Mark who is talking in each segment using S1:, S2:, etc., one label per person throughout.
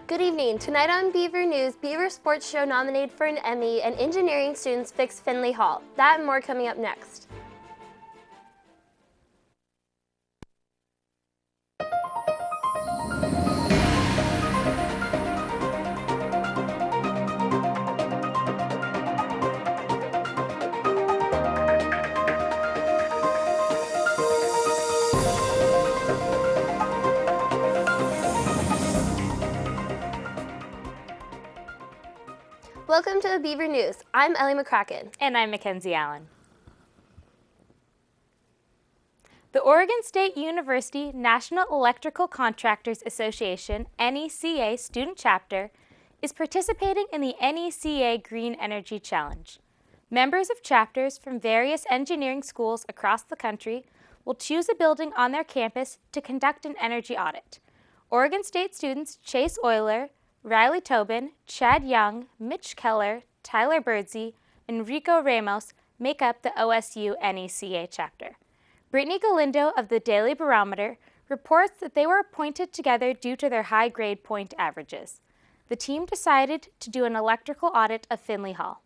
S1: Good evening. Tonight on Beaver News, Beaver Sports Show nominated for an Emmy and engineering students fix Finley Hall. That and more coming up next. Welcome to the Beaver News. I'm Elle McCracken.
S2: And I'm Mackenzie, Allen. The Oregon State University National Electrical Contractors Association, NECA student chapter, is participating in the NECA Green Energy Challenge. Members of chapters from various engineering schools across the country will choose a building on their campus to conduct an energy audit. Oregon State students Chase Euler, Riley Tobin, Chad Young, Mitch Keller, Tyler Birdsey, and Rico Ramos make up the OSU NECA chapter. Brittany Galindo of the Daily Barometer reports that they were appointed together due to their high grade point averages. The team decided to do an electrical audit of Finley Hall.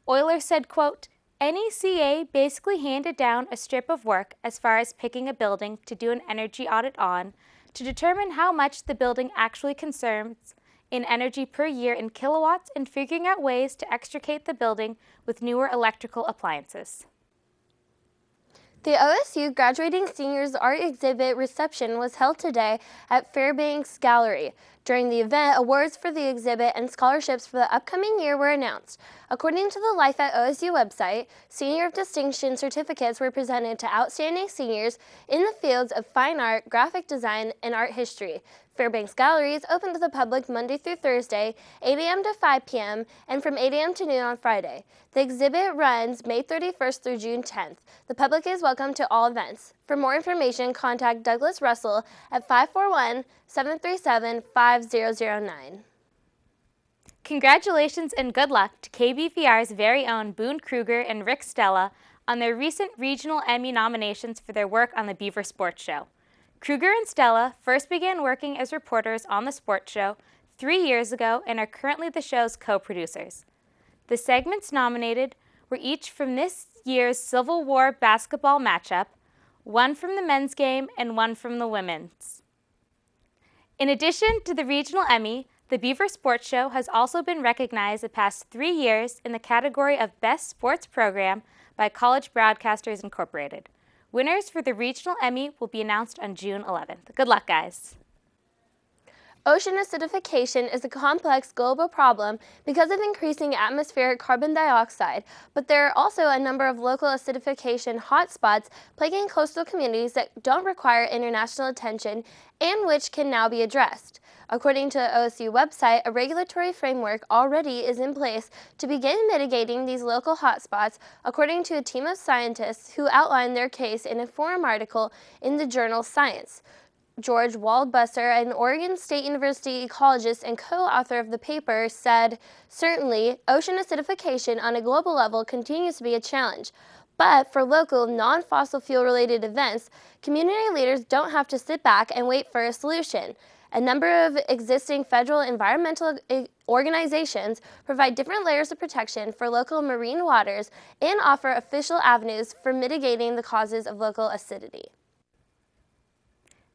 S2: Euler said, quote, NECA basically handed down a strip of work as far as picking a building to do an energy audit on to determine how much the building actually consumes in energy per year in kilowatts and figuring out ways to extricate the building with newer electrical appliances.
S1: The OSU Graduating Seniors Art Exhibit reception was held today at Fairbanks Gallery. During the event, awards for the exhibit and scholarships for the upcoming year were announced. According to the Life at OSU website, Senior of Distinction certificates were presented to outstanding seniors in the fields of fine art, graphic design, and art history. Fairbanks Gallery is open to the public Monday through Thursday, 8 a.m. to 5 p.m., and from 8 a.m. to noon on Friday. The exhibit runs May 31st through June 10th. The public is welcome to all events. For more information, contact Douglas Russell at 541-737-5009.
S2: Congratulations and good luck to KBVR's very own Boone Kruger and Rick Stella on their recent regional Emmy nominations for their work on the Beaver Sports Show. Kruger and Stella first began working as reporters on the sports show 3 years ago and are currently the show's co-producers. The segments nominated were each from this year's Civil War basketball matchup, one from the men's game and one from the women's. In addition to the regional Emmy, the Beaver Sports Show has also been recognized the past 3 years in the category of Best Sports Program by College Broadcasters Incorporated. Winners for the regional Emmy will be announced on June 11th. Good luck, guys.
S1: Ocean acidification is a complex global problem because of increasing atmospheric carbon dioxide, but there are also a number of local acidification hotspots plaguing coastal communities that don't require international attention and which can now be addressed. According to the OSU website, a regulatory framework already is in place to begin mitigating these local hotspots, according to a team of scientists who outlined their case in a forum article in the journal Science. George Waldbusser, an Oregon State University ecologist and co-author of the paper, said, "Certainly, ocean acidification on a global level continues to be a challenge. But for local, non-fossil fuel-related events, community leaders don't have to sit back and wait for a solution. A number of existing federal environmental organizations provide different layers of protection for local marine waters and offer official avenues for mitigating the causes of local acidity."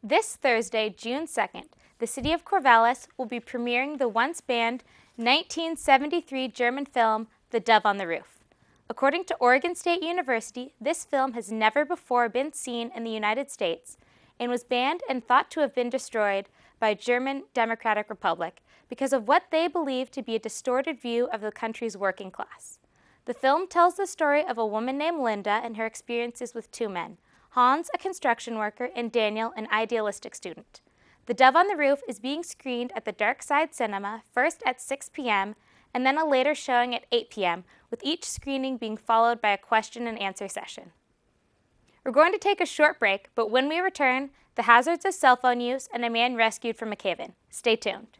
S2: This Thursday, June 2nd, the city of Corvallis will be premiering the once banned 1973 German film, The Dove on the Roof. According to Oregon State University, this film has never before been seen in the United States and was banned and thought to have been destroyed by German Democratic Republic because of what they believe to be a distorted view of the country's working class. The film tells the story of a woman named Linda and her experiences with two men, Hans, a construction worker, and Daniel, an idealistic student. The Dove on the Roof is being screened at the Dark Side Cinema, first at 6 p.m. and then a later showing at 8 p.m., with each screening being followed by a question and answer session. We're going to take a short break, but when we return, the hazards of cell phone use and a man rescued from a cave-in. Stay tuned.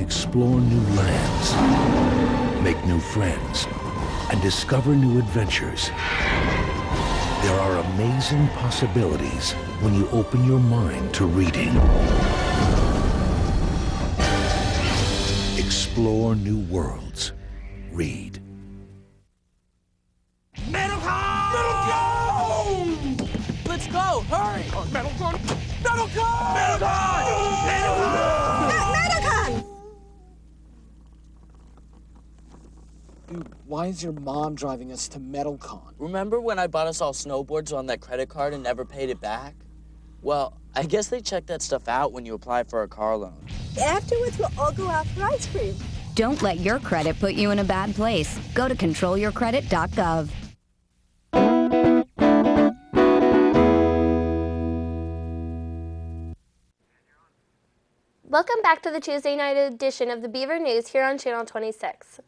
S3: explore new lands, make new friends, and discover new adventures. There are amazing possibilities when you open your mind to reading. Explore new worlds. Read.
S4: Metal cone! Metal cone! Let's go! Hurry! Metal cone! Metal cone! Metal cone! Metal cone!
S5: Metal cone!
S6: Dude, why is your mom driving us to MetalCon?
S4: Remember when I bought us all snowboards on that credit card and never paid it back? Well, I guess they check that stuff out when you apply for a car loan.
S5: Afterwards, we'll all go out for ice cream.
S7: Don't let your credit put you in a bad place. Go to controlyourcredit.gov.
S1: Welcome back to the Tuesday night edition of the Beaver News here on Channel 26.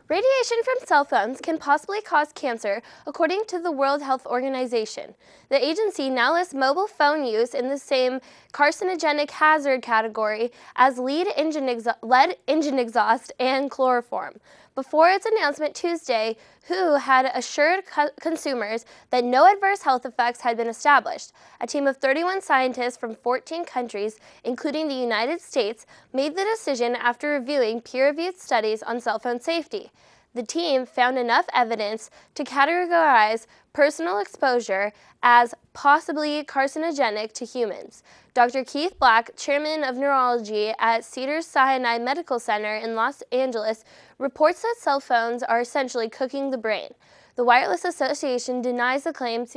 S1: Radiation from cell phones can possibly cause cancer, according to the World Health Organization. The agency now lists mobile phone use in the same carcinogenic hazard category as lead engine exhaust and chloroform. Before its announcement Tuesday, WHO had assured consumers that no adverse health effects had been established. A team of 31 scientists from 14 countries, including the United States, made the decision after reviewing peer-reviewed studies on cell phone safety. The team found enough evidence to categorize personal exposure as possibly carcinogenic to humans. Dr. Keith Black, chairman of neurology at Cedars-Sinai Medical Center in Los Angeles, reports that cell phones are essentially cooking the brain. The Wireless Association denies the claims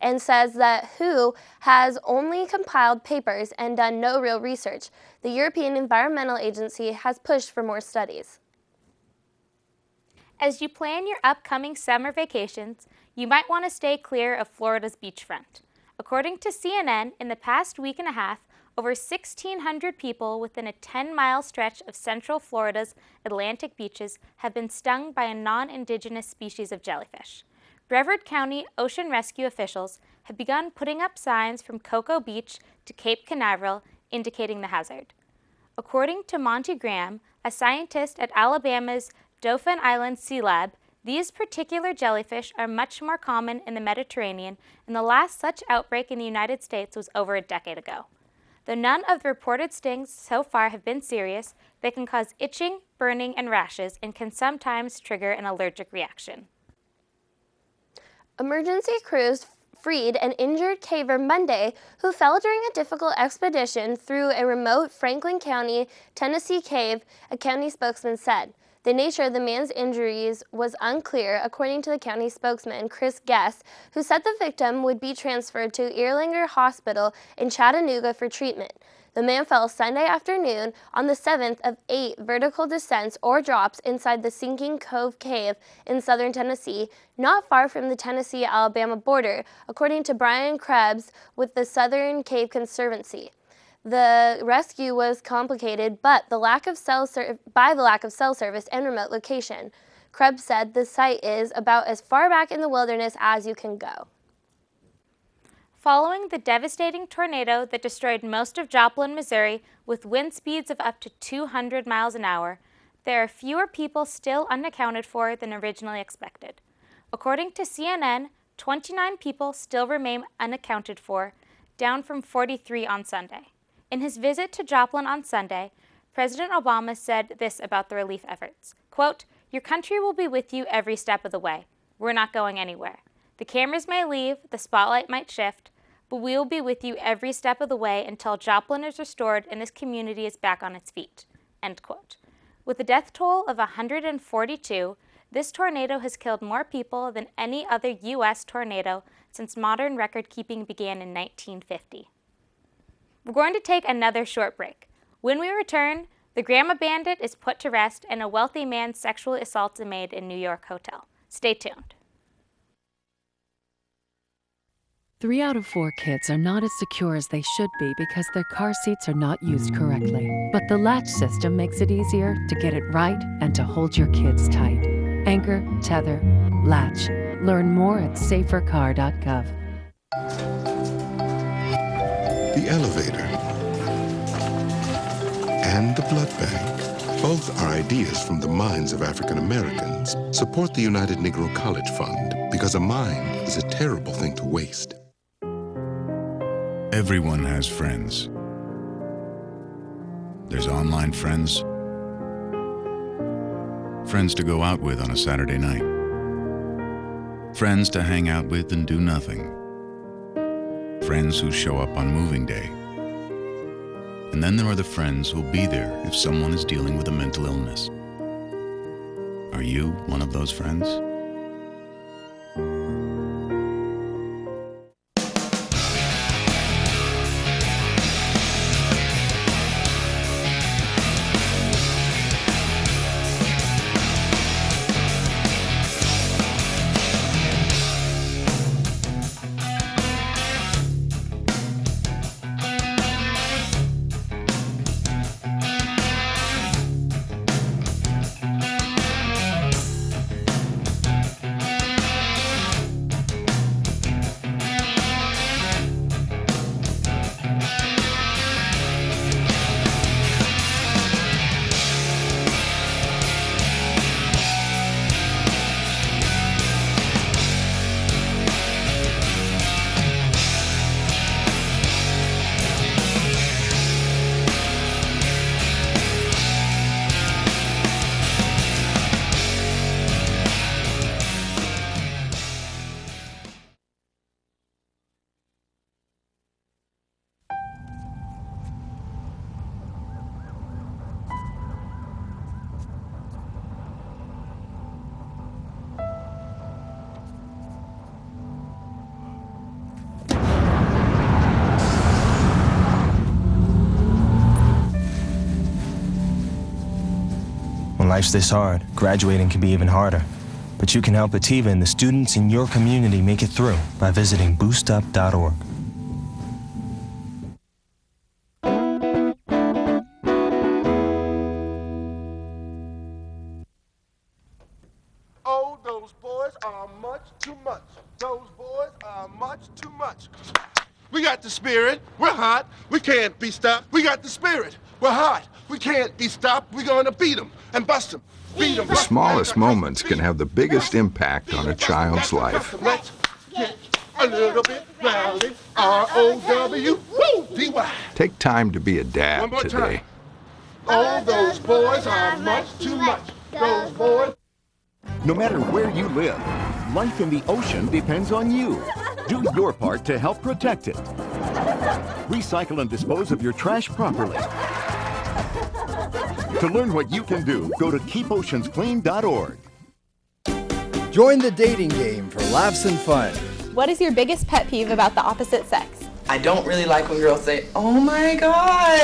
S1: and says that WHO has only compiled papers and done no real research. The European Environmental Agency has pushed for more studies.
S2: As you plan your upcoming summer vacations, you might want to stay clear of Florida's beachfront. According to CNN, in the past week and a half, over 1,600 people within a 10-mile stretch of central Florida's Atlantic beaches have been stung by a non-indigenous species of jellyfish. Brevard County ocean rescue officials have begun putting up signs from Cocoa Beach to Cape Canaveral indicating the hazard. According to Monty Graham, a scientist at Alabama's Dauphin Island Sea Lab, these particular jellyfish are much more common in the Mediterranean, and the last such outbreak in the United States was over a decade ago. Though none of the reported stings so far have been serious, they can cause itching, burning, and rashes, and can sometimes trigger an allergic reaction.
S1: Emergency crews freed an injured caver Monday who fell during a difficult expedition through a remote Franklin County, Tennessee cave, a county spokesman said. The nature of the man's injuries was unclear, according to the county spokesman, Chris Guess, who said the victim would be transferred to Erlanger Hospital in Chattanooga for treatment. The man fell Sunday afternoon on the 7th of 8 vertical descents or drops inside the Sinking Cove Cave in southern Tennessee, not far from the Tennessee-Alabama border, according to Brian Krebs with the Southern Cave Conservancy. The rescue was complicated by the lack of cell service and remote location. Krebs said the site is about as far back in the wilderness as you can go.
S2: Following the devastating tornado that destroyed most of Joplin, Missouri, with wind speeds of up to 200 miles an hour, there are fewer people still unaccounted for than originally expected. According to CNN, 29 people still remain unaccounted for, down from 43 on Sunday. In his visit to Joplin on Sunday, President Obama said this about the relief efforts, quote, "Your country will be with you every step of the way. We're not going anywhere. The cameras may leave, the spotlight might shift, but we will be with you every step of the way until Joplin is restored and this community is back on its feet," end quote. With a death toll of 142, this tornado has killed more people than any other U.S. tornado since modern record-keeping began in 1950. We're going to take another short break. When we return, the grandma bandit is put to rest and a wealthy man sexually assaults a maid in New York hotel. Stay tuned.
S8: 3 out of 4 kids are not as secure as they should be because their car seats are not used correctly. But the latch system makes it easier to get it right and to hold your kids tight. Anchor, tether, latch. Learn more at safercar.gov.
S3: The elevator.
S9: and the blood bank. Both are ideas from the minds of African Americans. Support the United Negro College Fund, because a mind is a terrible thing to waste.
S10: Everyone has friends. There's online friends, friends to go out with on a Saturday night, friends to hang out with and do nothing, friends who show up on moving day. And then there are the friends who'll be there if someone is dealing with a mental illness. Are you one of those friends?
S11: When life's this hard, graduating can be even harder. But you can help Ativa and the students in your community make it through by visiting boostup.org.
S12: Oh, those boys are much too much. Those boys are much too much. We got the spirit. We're hot. We can't be stopped. We got the spirit. We're hot. We can't be stopped. We're going to beat them and bust them. Beat them.
S13: The smallest moments can have the biggest impact on a child's life.
S12: Let's get a little bit rowdy. R-O-W-D-Y.
S13: Take time to be a dad
S12: One more
S13: today.
S12: time. Oh, those boys are much too much. Those boys.
S14: No matter where you live, life in the ocean depends on you. Do your part to help protect it. Recycle and dispose of your trash properly. To learn what you can do, go to keepoceansclean.org.
S15: Join the dating game for laughs and fun.
S16: What is your biggest pet peeve about the opposite sex?
S17: I don't really like when girls say, "Oh my God!"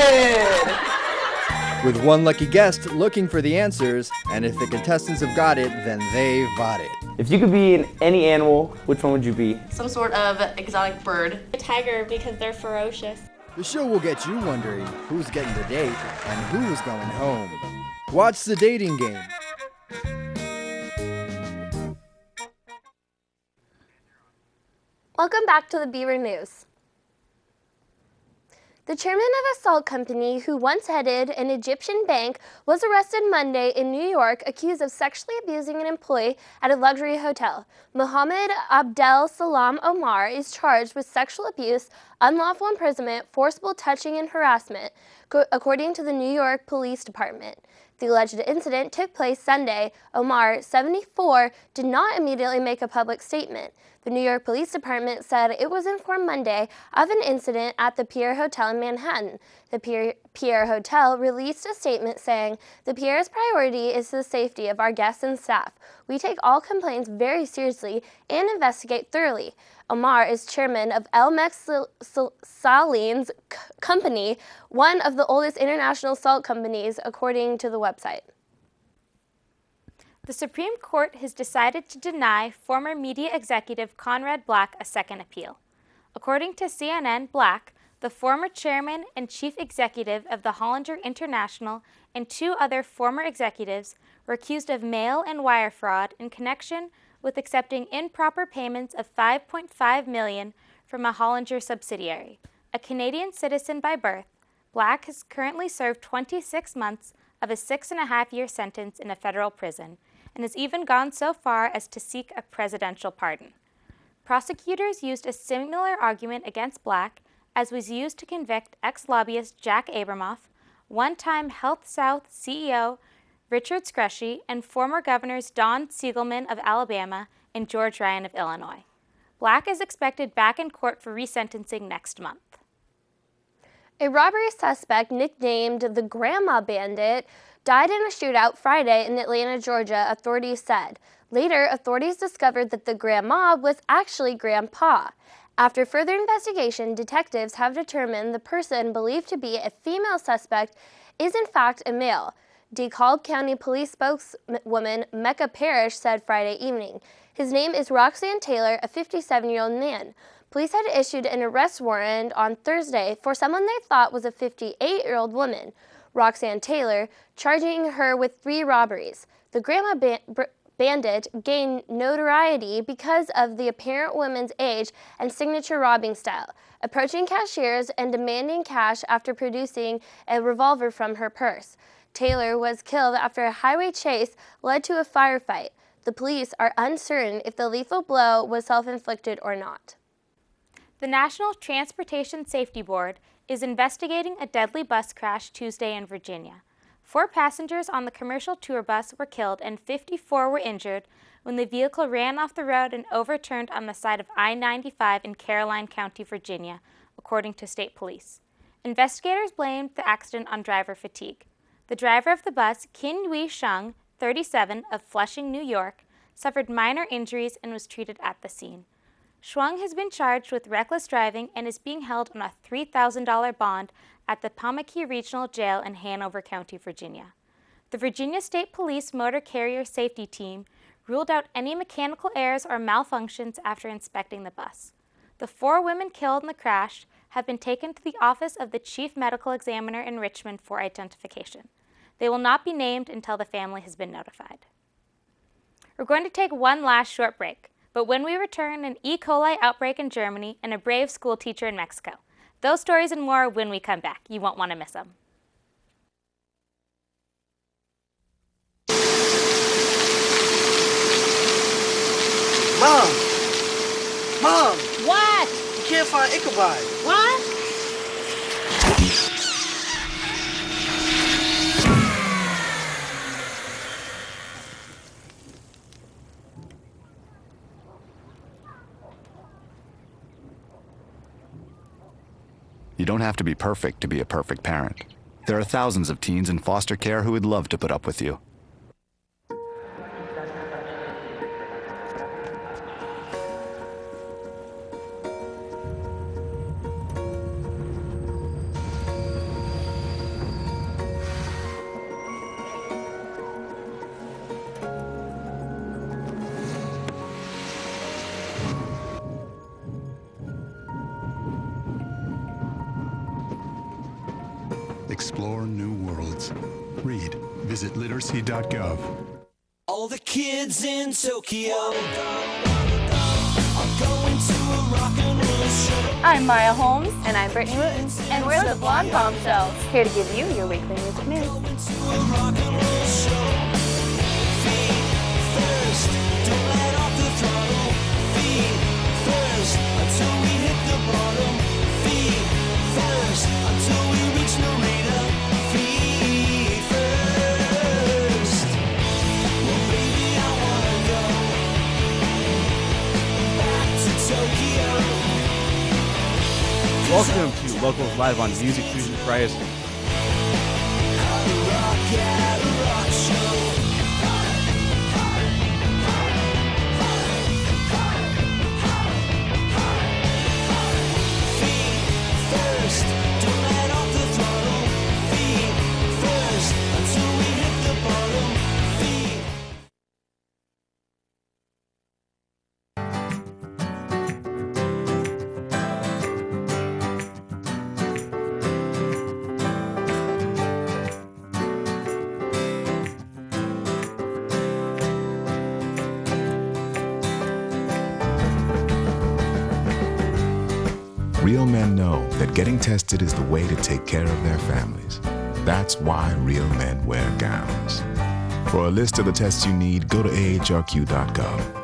S15: With one lucky guest looking for the answers, and if the contestants have got it, then they've bought it.
S18: If you could be any animal, which one would you be?
S19: Some sort of exotic bird.
S20: A tiger, because they're ferocious.
S15: The show will get you wondering who's getting the date and who's going home. Watch the dating game.
S1: Welcome back to the Beaver News. The chairman of a salt company who once headed an Egyptian bank was arrested Monday in New York accused of sexually abusing an employee at a luxury hotel. Mohammed Abdel Salam Omar is charged with sexual abuse, unlawful imprisonment, forcible touching, and harassment, according to the New York Police Department. The alleged incident took place Sunday. Omar, 74, did not immediately make a public statement. The New York Police Department said it was informed Monday of an incident at the Pierre Hotel in Manhattan. The Pierre Hotel released a statement saying, "The Pierre's priority is the safety of our guests and staff. We take all complaints very seriously and investigate thoroughly." Omar is chairman of Elle Salin's company, one of the oldest international salt companies, according to the website.
S2: The Supreme Court has decided to deny former media executive Conrad Black a second appeal. According to CNN, Black, the former chairman and chief executive of the Hollinger International, and two other former executives were accused of mail and wire fraud in connection with accepting improper payments of $5.5 million from a Hollinger subsidiary, a Canadian citizen by birth, Black has currently served 26 months of a 6.5-year sentence in a federal prison and has even gone so far as to seek a presidential pardon. Prosecutors used a similar argument against Black as was used to convict ex-lobbyist Jack Abramoff, one-time Health South CEO Richard Scrushy, and former governors Don Siegelman of Alabama and George Ryan of Illinois. Black is expected back in court for resentencing next month.
S1: A robbery suspect nicknamed the Grandma Bandit died in a shootout Friday in Atlanta, Georgia, authorities said. Later, authorities discovered that the grandma was actually Grandpa. After further investigation, detectives have determined the person believed to be a female suspect is in fact a male. DeKalb County Police spokeswoman Mecca Parrish said Friday evening. His name is Roxanne Taylor, a 57-year-old man. Police had issued an arrest warrant on Thursday for someone they thought was a 58-year-old woman, Roxanne Taylor, charging her with 3 robberies. The Grandma Bandit gained notoriety because of the apparent woman's age and signature robbing style, approaching cashiers and demanding cash after producing a revolver from her purse. Taylor was killed after a highway chase led to a firefight. The police are uncertain if the lethal blow was self-inflicted or not.
S2: The National Transportation Safety Board is investigating a deadly bus crash Tuesday in Virginia. 4 passengers on the commercial tour bus were killed and 54 were injured when the vehicle ran off the road and overturned on the side of I-95 in Caroline County, Virginia, according to state police. Investigators blamed the accident on driver fatigue. The driver of the bus, Kin Wei Sheng, 37, of Flushing, New York, suffered minor injuries and was treated at the scene. Schwung has been charged with reckless driving and is being held on a $3,000 bond at the Pamaki Regional Jail in Hanover County, Virginia. The Virginia State Police Motor Carrier Safety Team ruled out any mechanical errors or malfunctions after inspecting the bus. The 4 women killed in the crash have been taken to the office of the Chief Medical Examiner in Richmond for identification. They will not be named until the family has been notified. We're going to take one last short break, but when we return, an E. coli outbreak in Germany and a brave school teacher in Mexico. Those stories and more when we come back. You won't want to miss them.
S21: Mom! Mom!
S22: What?
S21: You can't find Ichabod.
S22: What?
S23: You don't have to be perfect to be a perfect parent. There are thousands of teens in foster care who would love to put up with you.
S24: Explore new worlds. Read. Visit literacy.gov.
S4: All the kids in Tokyo are going to a rock and roll show.
S16: I'm Maya Holmes.
S22: And I'm Brittany Wooten.
S16: And we're the Blonde Bombshells, here to give you your weekly music news.
S25: Welcome to Locals Live on Music Fusion Fridays.
S5: know that getting tested is the way to take care of their families. That's why real men wear gowns. For a list of the tests you need, go to ahrq.gov.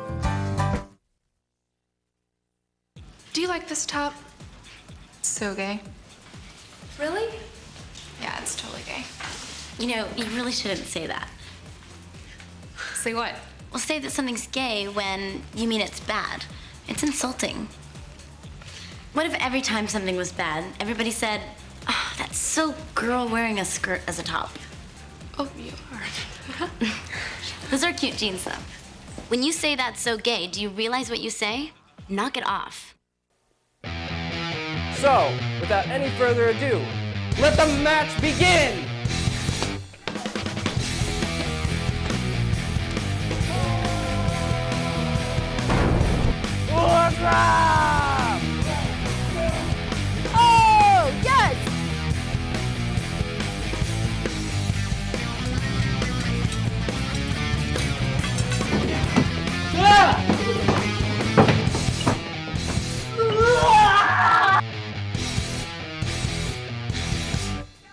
S6: Do you like this top? It's so gay.
S7: Really?
S6: Yeah, it's totally gay.
S7: You know, you really shouldn't say that.
S6: Say what?
S7: Well, say that something's gay when you mean it's bad. It's insulting. What if every time something was bad, everybody said, "Oh, that's so girl wearing a skirt as a top"?
S6: Oh, you are.
S7: Those are cute jeans, though. When you say that's so gay, do you realize what you say? Knock it off.
S18: So, without any further ado, let the match begin! What's up?
S1: Oh, yes!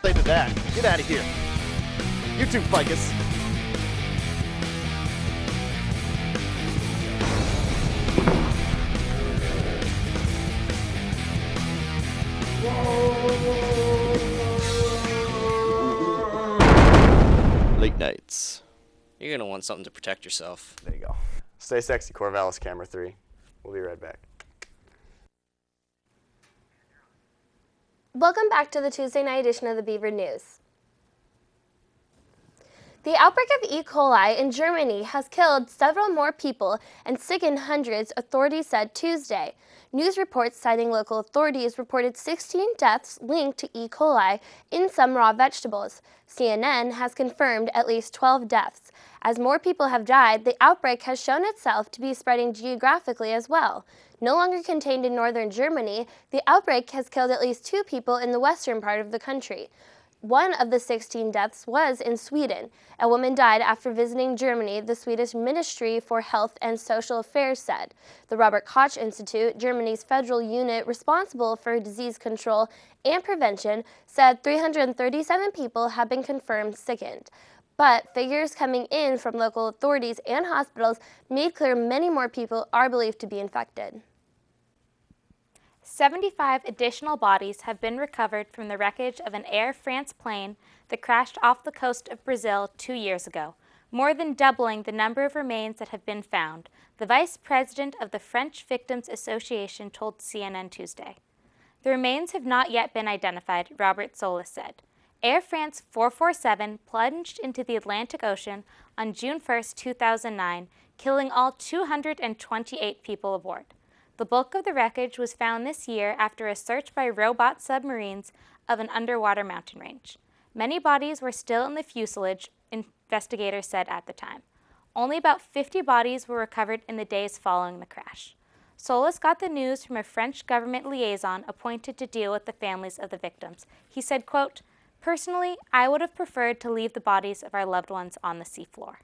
S8: Say to that. Get out of here. You too, Ficus.
S22: Late nights. You're gonna want something to protect yourself.
S8: There you go. Stay sexy, Corvallis Camera 3. We'll be right back.
S1: Welcome back to the Tuesday night edition of the Beaver News. The outbreak of E. coli in Germany has killed several more people and sickened hundreds, authorities said Tuesday. News reports citing local authorities reported 16 deaths linked to E. coli in some raw vegetables. CNN has confirmed at least 12 deaths. As more people have died, the outbreak has shown itself to be spreading geographically as well. No longer contained in northern Germany, the outbreak has killed at least 2 people in the western part of the country. One of the 16 deaths was in Sweden. A woman died after visiting Germany, the Swedish Ministry for Health and Social Affairs said. The Robert Koch Institute, Germany's federal unit responsible for disease control and prevention, said 337 people have been confirmed sickened. But figures coming in from local authorities and hospitals made clear many more people are believed to be infected.
S2: 75 additional bodies have been recovered from the wreckage of an Air France plane that crashed off the coast of Brazil 2 years ago, more than doubling the number of remains that have been found, the vice president of the French Victims Association told CNN Tuesday. The remains have not yet been identified, Robert Solis said. Air France 447 plunged into the Atlantic Ocean on June 1, 2009, killing all 228 people aboard. The bulk of the wreckage was found this year after a search by robot submarines of an underwater mountain range. Many bodies were still in the fuselage, investigators said at the time. Only about 50 bodies were recovered in the days following the crash. Solis got the news from a French government liaison appointed to deal with the families of the victims. He said, quote, "Personally, I would have preferred to leave the bodies of our loved ones on the seafloor."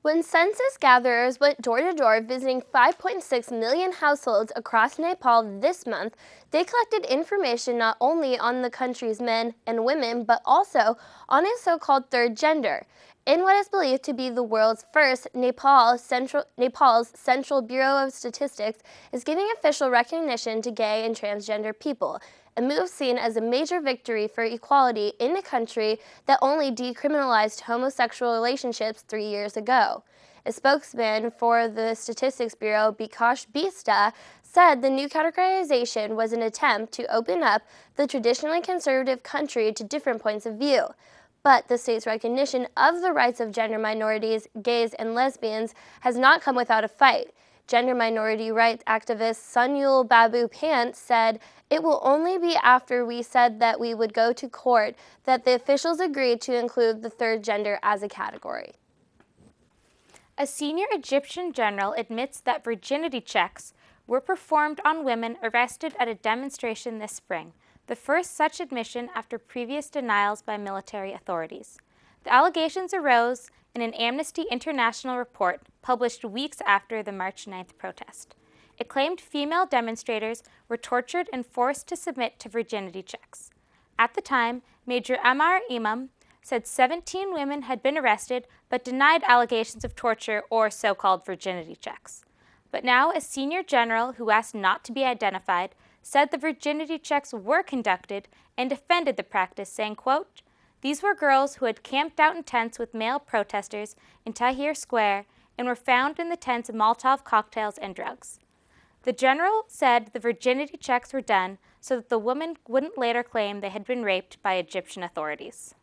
S1: When census gatherers went door to door visiting 5.6 million households across Nepal this month, they collected information not only on the country's men and women, but also on a so-called third gender. In what is believed to be the world's first, Nepal's Central Bureau of Statistics is giving official recognition to gay and transgender people, a move seen as a major victory for equality in a country that only decriminalized homosexual relationships 3 years ago. A spokesman for the Statistics Bureau, Bikash Bista, said the new categorization was an attempt to open up the traditionally conservative country to different points of view. But the state's recognition of the rights of gender minorities, gays, and lesbians has not come without a fight. Gender minority rights activist Sunil Babu Pant said, "It will only be after we said that we would go to court that the officials agreed to include the third gender as a category."
S2: A senior Egyptian general admits that virginity checks were performed on women arrested at a demonstration this spring, the first such admission after previous denials by military authorities. The allegations arose in an Amnesty International report published weeks after the March 9th protest. It claimed female demonstrators were tortured and forced to submit to virginity checks. At the time, Major Amar Imam said 17 women had been arrested but denied allegations of torture or so-called virginity checks. But now a senior general who asked not to be identified said the virginity checks were conducted and defended the practice, saying, quote, "These were girls who had camped out in tents with male protesters in Tahrir Square and were found in the tents Molotov cocktails and drugs." The general said the virginity checks were done so that the women wouldn't later claim they had been raped by Egyptian authorities.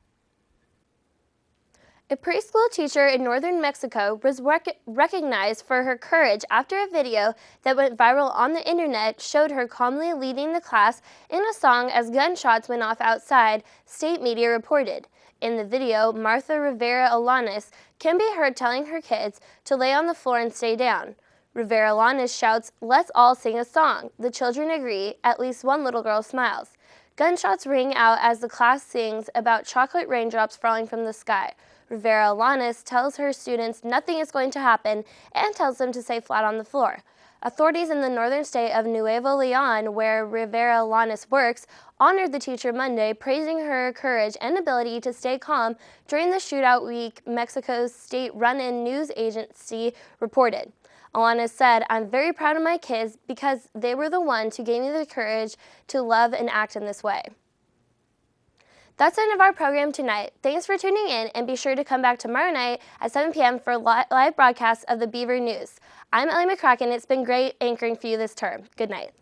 S1: A preschool teacher in northern Mexico was recognized for her courage after a video that went viral on the internet showed her calmly leading the class in a song as gunshots went off outside, state media reported. In the video, Martha Rivera Alanis can be heard telling her kids to lay on the floor and stay down. Rivera Alanis shouts, "Let's all sing a song." The children agree. At least one little girl smiles. Gunshots ring out as the class sings about chocolate raindrops falling from the sky. Rivera Alanis tells her students nothing is going to happen and tells them to stay flat on the floor. Authorities in the northern state of Nuevo Leon, where Rivera Alanis works, honored the teacher Monday, praising her courage and ability to stay calm during the shootout week, Mexico's state-run-in news agency reported. Alanis said, "I'm very proud of my kids because they were the ones who gave me the courage to love and act in this way." That's the end of our program tonight. Thanks for tuning in, and be sure to come back tomorrow night at 7 p.m. for live broadcasts of the Beaver News. I'm Elle McCracken. It's been great anchoring for you this term. Good night.